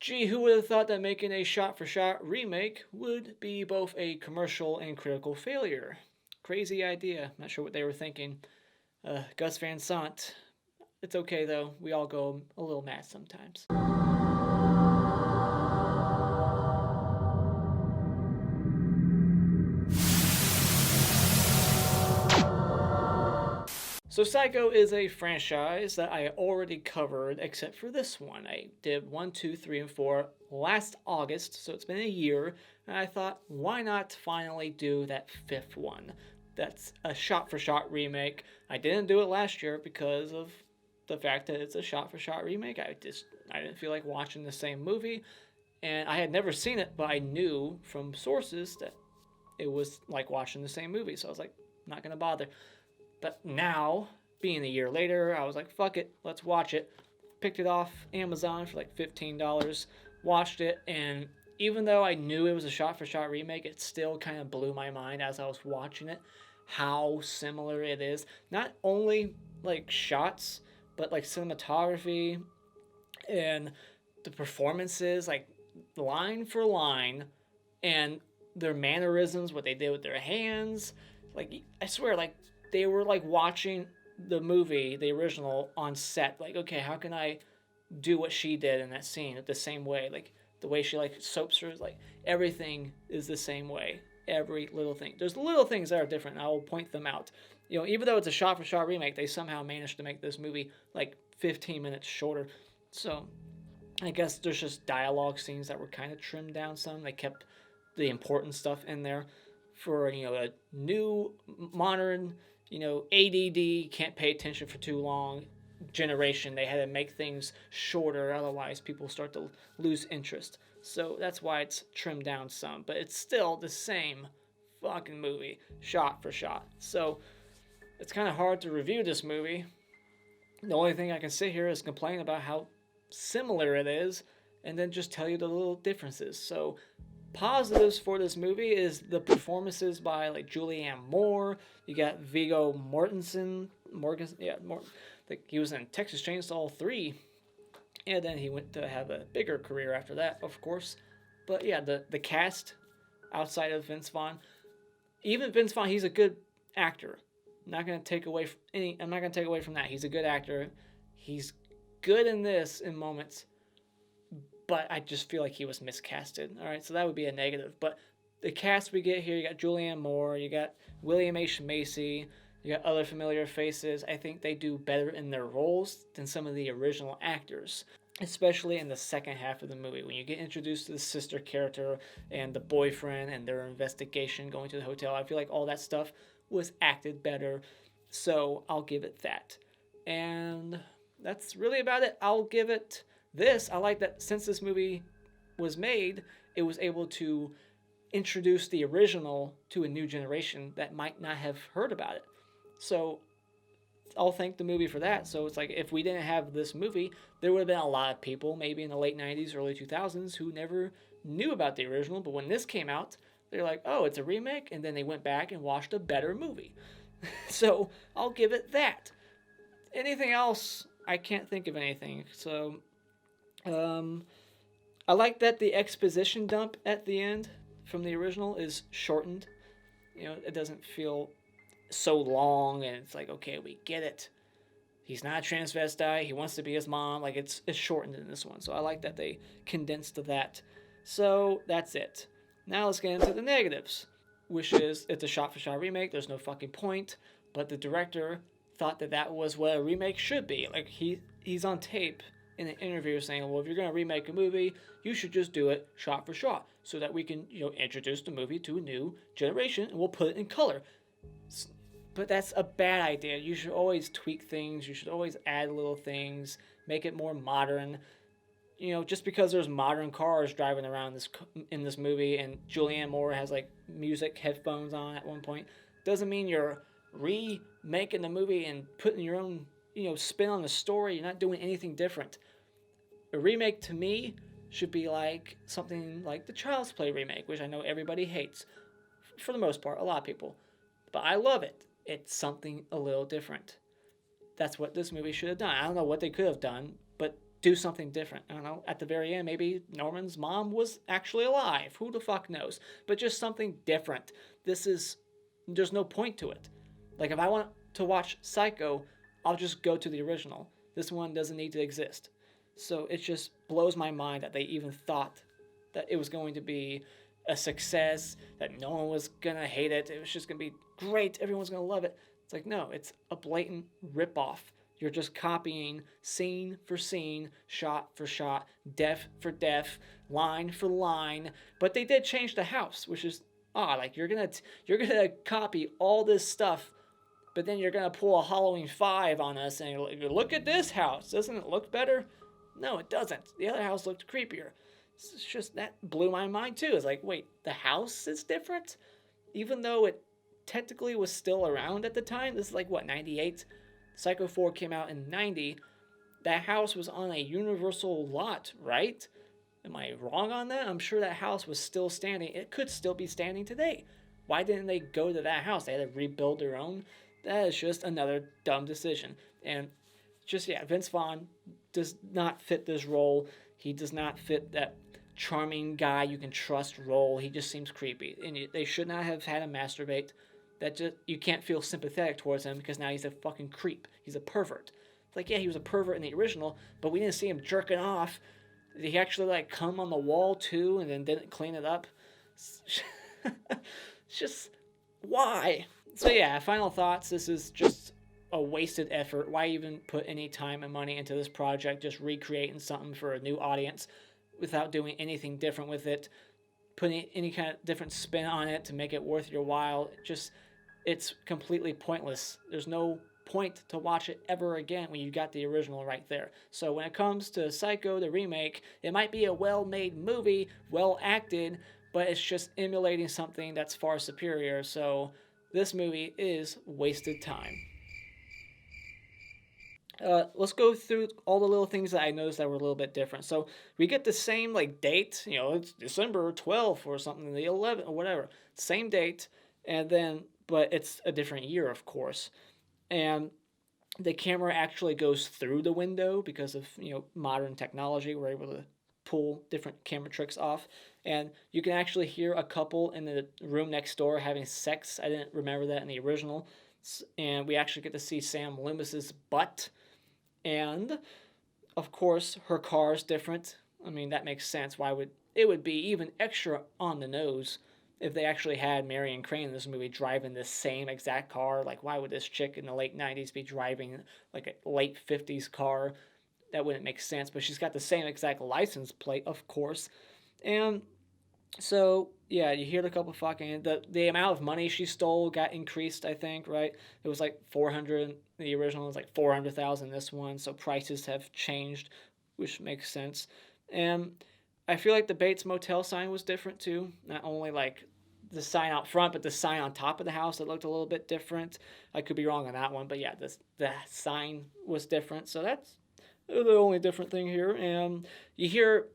Gee, who would have thought that making a shot-for-shot remake would be both a commercial and critical failure? Crazy idea. Not sure what they were thinking. Gus Van Sant. It's okay though. We all go a little mad sometimes. So Psycho is a franchise that I already covered except for this one. I did 1, 2, 3, and 4 last August, so it's been a year, and I thought, why not finally do that 5th one? That's a shot-for-shot remake. I didn't do it last year because of the fact that it's a shot-for-shot remake. I didn't feel like watching the same movie, and I had never seen it, but I knew from sources that it was like watching the same movie, so I was like, not gonna bother. But now, being a year later, I was like, fuck it, let's watch it. Picked it off Amazon for like $15, watched it, and even though I knew it was a shot-for-shot remake, it still kind of blew my mind as I was watching it, how similar it is. Not only like shots, but like cinematography and the performances, like line for line, and their mannerisms, what they did with their hands. Like, I swear, like, they were like watching the movie, the original, on set. Like, okay, how can I do what she did in that scene the same way? Like, the way she like soaps her, like, everything is the same way. Every little thing. There's little things that are different, and I will point them out. You know, even though it's a shot-for-shot remake, they somehow managed to make this movie like 15 minutes shorter. So, I guess there's just dialogue scenes that were kind of trimmed down some. They kept the important stuff in there for, you know, a new, modern, you know, ADD, can't pay attention for too long generation. They had to make things shorter, otherwise people start to lose interest. So that's why it's trimmed down some, but it's still the same fucking movie, shot for shot. So it's kind of hard to review this movie. The only thing I can sit here is complain about how similar it is, and then just tell you the little differences. So positives for this movie is the performances by like Julianne Moore. You got Viggo Mortensen. Like, he was in Texas Chainsaw 3, and then he went to have a bigger career after that, of course. But yeah, the cast outside of Vince Vaughn, even Vince Vaughn, he's a good actor. I'm not gonna take away from that. He's a good actor. He's good in this in moments, but I just feel like he was miscasted. All right, so that would be a negative. But the cast we get here, you got Julianne Moore, you got William H. Macy, you got other familiar faces. I think they do better in their roles than some of the original actors, especially in the second half of the movie when you get introduced to the sister character and the boyfriend and their investigation going to the hotel. I feel like all that stuff was acted better, so I'll give it that. And that's really about it. I'll give it this. I like that since this movie was made, it was able to introduce the original to a new generation that might not have heard about it. So I'll thank the movie for that. So it's like, if we didn't have this movie, there would have been a lot of people, maybe in the late 90s, early 2000s, who never knew about the original. But when this came out, they're like, oh, it's a remake. And then they went back and watched a better movie. So I'll give it that. Anything else? I can't think of anything. So I like that the exposition dump at the end from the original is shortened. You know, it doesn't feel so long, and it's like, okay, we get it. He's not a transvestite. He wants to be his mom. Like, it's shortened in this one. So I like that they condensed that. So that's it. Now let's get into the negatives, which is it's a shot-for-shot remake. There's no fucking point. But the director thought that was what a remake should be. Like, he's on tape in an interview saying, well, if you're going to remake a movie, you should just do it shot for shot so that we can, you know, introduce the movie to a new generation, and we'll put it in color. But that's a bad idea. You should always tweak things. You should always add little things, make it more modern. You know, just because there's modern cars driving around in this movie and Julianne Moore has like music headphones on at one point, doesn't mean you're remaking the movie and putting your own, you know, spin on the story. You're not doing anything different. A remake to me should be like something like the Child's Play remake, which I know everybody hates. For the most part, a lot of people. But I love it. It's something a little different. That's what this movie should have done. I don't know what they could have done, but do something different. I don't know, at the very end, maybe Norman's mom was actually alive. Who the fuck knows? But just something different. There's no point to it. Like, if I want to watch Psycho, I'll just go to the original. This one doesn't need to exist. So it just blows my mind that they even thought that it was going to be a success, that no one was going to hate it. It was just going to be great. Everyone's going to love it. It's like, no, it's a blatant ripoff. You're just copying scene for scene, shot for shot, death for death, line for line. But they did change the house, which is odd. Like, you're gonna copy all this stuff, but then you're gonna pull a Halloween 5 on us and you're like, look at this house. Doesn't it look better? No, it doesn't. The other house looked creepier. It's just, that blew my mind too. It's like, wait, the house is different? Even though it technically was still around at the time. This is like, what, 98? Psycho 4 came out in 90. That house was on a Universal lot, right? Am I wrong on that? I'm sure that house was still standing. It could still be standing today. Why didn't they go to that house? They had to rebuild their own. That is just another dumb decision. And just, yeah, Vince Vaughn does not fit this role. He does not fit that charming guy you can trust role. He just seems creepy. And they should not have had him masturbate. That just, you can't feel sympathetic towards him because now he's a fucking creep. He's a pervert. It's like, yeah, he was a pervert in the original, but we didn't see him jerking off. Did he actually, like, come on the wall, too, and then didn't clean it up? It's just, why? So, yeah, final thoughts. This is just a wasted effort. Why even put any time and money into this project, just recreating something for a new audience without doing anything different with it, putting any kind of different spin on it to make it worth your while? It's completely pointless. There's no point to watch it ever again when you got the original right there. So when it comes to Psycho, the remake, it might be a well-made movie, well acted, but it's just emulating something that's far superior. So this movie is wasted time. Let's go through all the little things that I noticed that were a little bit different. So we get the same, like, date, it's December 12th or something, the 11th or whatever, same date, and then, but it's a different year, of course. And the camera actually goes through the window because of, modern technology. We're able to pull different camera tricks off. And you can actually hear a couple in the room next door having sex. I didn't remember that in the original. And we actually get to see Sam Loomis's butt. And, of course, her car is different. I mean, that makes sense. It would be even extra on the nose if they actually had Marion Crane in this movie driving the same exact car. Like, why would this chick in the late 90s be driving, like, a late 50s car? That wouldn't make sense. But she's got the same exact license plate, of course. And so, yeah, you hear the couple fucking... The amount of money she stole got increased, I think, right? It was like 400... The original was like 400,000 this one. So prices have changed, which makes sense. And I feel like the Bates Motel sign was different, too. Not only, like, the sign out front, but the sign on top of the house that looked a little bit different. I could be wrong on that one, but yeah, the sign was different. So that's the only different thing here. And you hear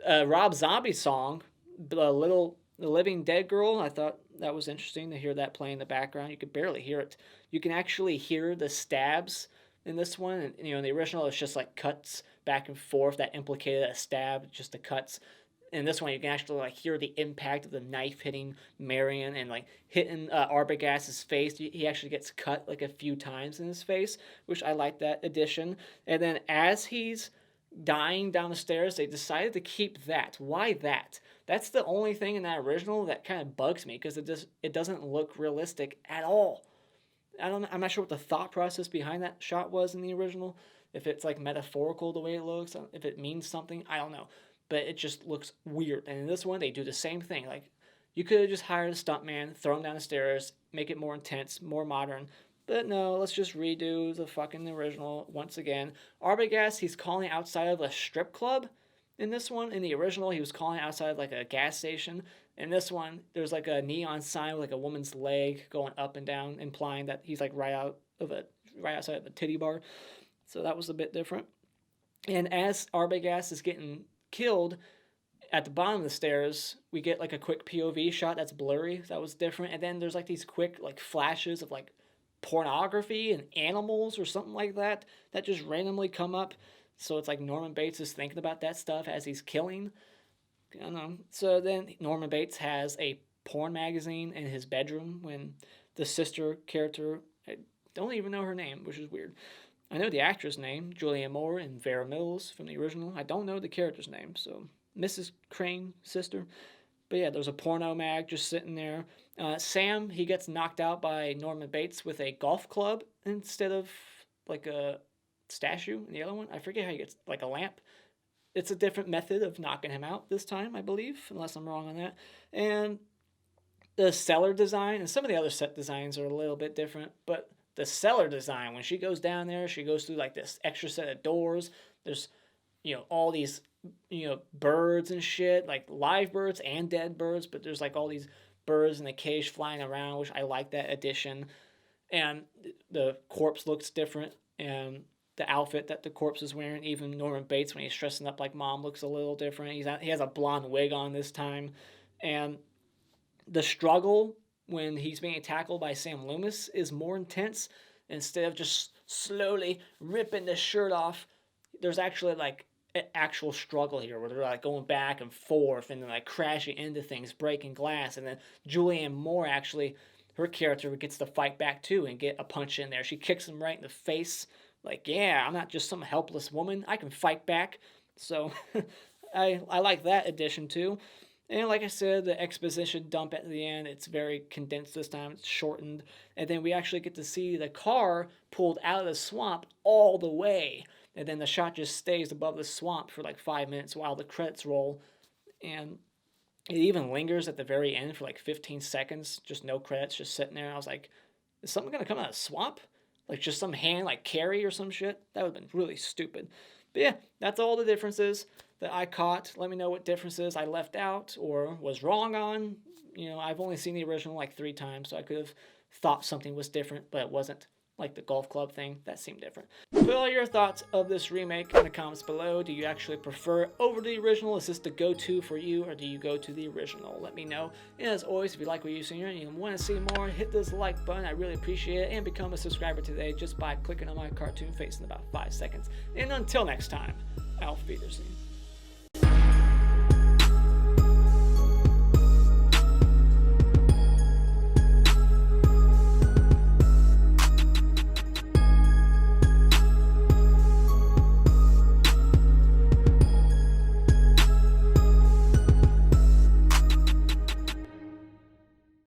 Rob Zombie's song, The Living Dead Girl. I thought that was interesting to hear that playing in the background. You could barely hear it. You can actually hear the stabs in this one. And, in the original, it's just like cuts back and forth that implicated a stab, just the cuts. In this one, you can actually, like, hear the impact of the knife hitting Marion and, like, hitting Arbogast's face. He actually gets cut, like, a few times in his face, which I like that addition. And then as he's dying down the stairs, they decided to keep that. Why that? That's the only thing in that original that kind of bugs me, because it doesn't look realistic at all. I'm not sure what the thought process behind that shot was in the original. If it's, like, metaphorical the way it looks, if it means something, I don't know. But it just looks weird. And in this one, they do the same thing. Like, you could have just hired a stuntman, throw him down the stairs, make it more intense, more modern. But no, let's just redo the fucking original once again. Arbogast, he's calling outside of a strip club in this one. In the original, he was calling outside of, like, a gas station. In this one, there's, like, a neon sign with, like, a woman's leg going up and down, implying that he's, like, right outside of a titty bar. So that was a bit different. And as Arbogast is getting killed at the bottom of the stairs, we get, like, a quick POV shot that's blurry. That was different. And then there's, like, these quick, like, flashes of, like, pornography and animals or something like that just randomly come up. So it's like Norman Bates is thinking about that stuff as he's killing. I don't know. So then Norman Bates has a porn magazine in his bedroom when the sister character, I don't even know her name, which is weird. I know the actress name, Julianne Moore and Vera Mills from the original. I don't know the character's name, so Mrs. Crane, sister. But yeah, there's a porno mag just sitting there. Sam, he gets knocked out by Norman Bates with a golf club instead of like a statue in the other one. I forget how he gets like a lamp. It's a different method of knocking him out this time, I believe, unless I'm wrong on that. And the cellar design and some of the other set designs are a little bit different, but the cellar design, when she goes down there, she goes through like this extra set of doors. There's, all these, birds and shit, like live birds and dead birds, but there's like all these birds in the cage flying around, which I like that addition. And the corpse looks different, and the outfit that the corpse is wearing, even Norman Bates when he's dressing up like mom, looks a little different. He has a blonde wig on this time, and the struggle when he's being tackled by Sam Loomis is more intense. Instead of just slowly ripping the shirt off, there's actually like an actual struggle here where they're like going back and forth and then like crashing into things, breaking glass. And then Julianne Moore, actually, her character gets to fight back too and get a punch in there. She kicks him right in the face. Like, yeah, I'm not just some helpless woman. I can fight back. So I like that addition too. And like I said, the exposition dump at the end, it's very condensed this time. It's shortened. And then we actually get to see the car pulled out of the swamp all the way. And then the shot just stays above the swamp for like 5 minutes while the credits roll. And it even lingers at the very end for like 15 seconds. Just no credits, just sitting there. I was like, is something going to come out of the swamp? Like just some hand like Carrie or some shit? That would have been really stupid. But yeah, that's all the differences that I caught. Let me know what differences I left out or was wrong on. I've only seen the original like 3 times, so I could have thought something was different, but it wasn't. Like the golf club thing, that seemed different. Put all your thoughts of this remake in the comments below. Do you actually prefer over the original? Is this the go-to for you, or do you go to the original? Let me know. And as always, if you like what you see here and you want to see more, hit this like button. I really appreciate it. And become a subscriber today just by clicking on my cartoon face in about 5 seconds. And until next time, Auf Wiedersehen.